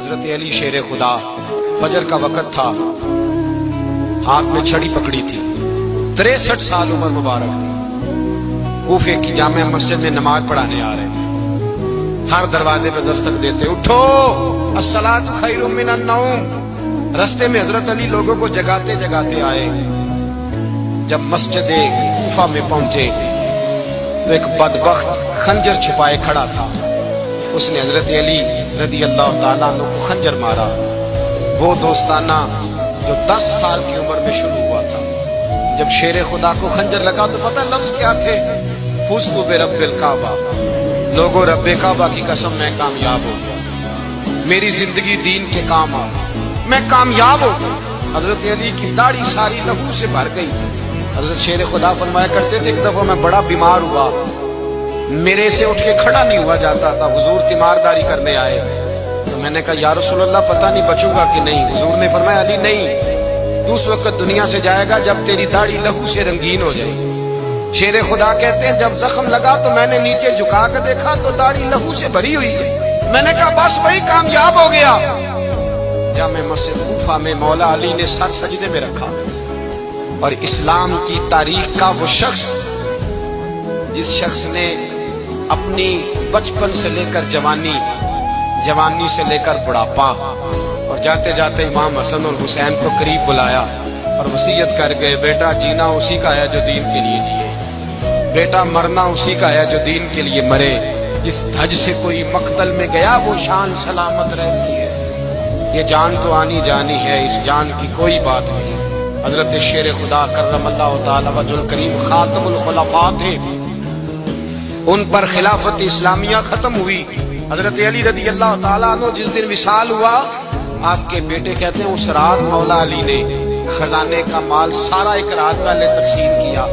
حضرت علی شیر خدا، فجر کا وقت تھا، ہاتھ میں چھڑی پکڑی تھی، 63 سال عمر مبارک تھی، کوفے کی جامع مسجد میں نماز پڑھانے آ رہے ہیں، ہر دروازے پہ دستک دیتے، اٹھو الصلاۃ خیر من النوم۔ رستے میں حضرت علی لوگوں کو جگاتے جگاتے آئے، جب مسجد کوفہ میں پہنچے تو ایک بدبخت خنجر چھپائے کھڑا تھا، اس نے حضرت علی رضی اللہ تعالیٰ عنہ کو خنجر مارا، وہ دوستانہ جو 10 سال کی عمر میں شروع ہوا تھا۔ جب شیر خدا کو خنجر لگا تو پتہ لفظ کیا تھے؟ فزت برب الکعبہ، لوگوں رب کعبہ کی قسم میں کامیاب ہو گیا، میری زندگی دین کے کام آ، میں کامیاب ہو گیا۔ حضرت علی کی داڑھی ساری لہو سے بھر گئی۔ حضرت شیر خدا فرمایا کرتے تھے، ایک دفعہ میں بڑا بیمار ہوا، میرے سے اٹھ کے کھڑا نہیں ہوا جاتا تھا، حضور تیمارداری کرنے آئے تو میں نے کہا یا رسول اللہ پتہ نہیں بچوں گا کہ نہیں۔ حضور نے فرمایا علی نہیں، تو اس وقت دنیا سے جائے گا جب تیری داڑھی لہو سے رنگین ہو جائے گی۔ شیر خدا کہتے ہیں جب زخم لگا تو میں نے نیچے جھکا کر دیکھا تو داڑھی لہو سے بھری ہوئی ہے، میں نے کہا بس وہی کامیاب ہو گیا۔ جامع مسجد کوفہ میں مولا علی نے سر سجدے میں رکھا، اور اسلام کی تاریخ کا وہ شخص جس شخص نے اپنی بچپن سے لے کر جوانی، جوانی سے لے کر بڑھاپا، اور جاتے جاتے امام حسن اور حسین کو قریب بلایا اور وصیت کر گئے، بیٹا جینا اسی کا ہے جو دین کے لیے جیے، بیٹا مرنا اسی کا ہے جو دین کے لیے مرے، جس دھج سے کوئی مقتل میں گیا وہ شان سلامت رہتی ہے، یہ جان تو آنی جانی ہے، اس جان کی کوئی بات نہیں۔ حضرت شیر خدا کرم اللہ تعالی وجہ الکریم خاتم الخلفاء تھے، ان پر خلافت اسلامیہ ختم ہوئی۔ حضرت علی رضی اللہ تعالیٰ عنہ جس دن وصال ہوا، آپ کے بیٹے کہتے ہیں اس رات مولا علی نے خزانے کا مال سارا ایک رات والے تقسیم کیا،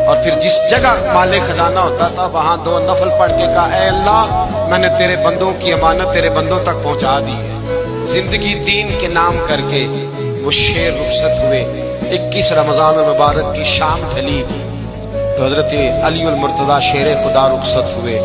اور پھر جس جگہ مال خزانہ ہوتا تھا وہاں 2 نفل پڑھ کے کہا اے اللہ میں نے تیرے بندوں کی امانت تیرے بندوں تک پہنچا دی ہے۔ زندگی دین کے نام کر کے وہ شیر رخصت ہوئے۔ 21 رمضان المبارک کی شام ڈھلی تو حضرت علی المرتضیٰ شیر خدا رخصت ہوئے۔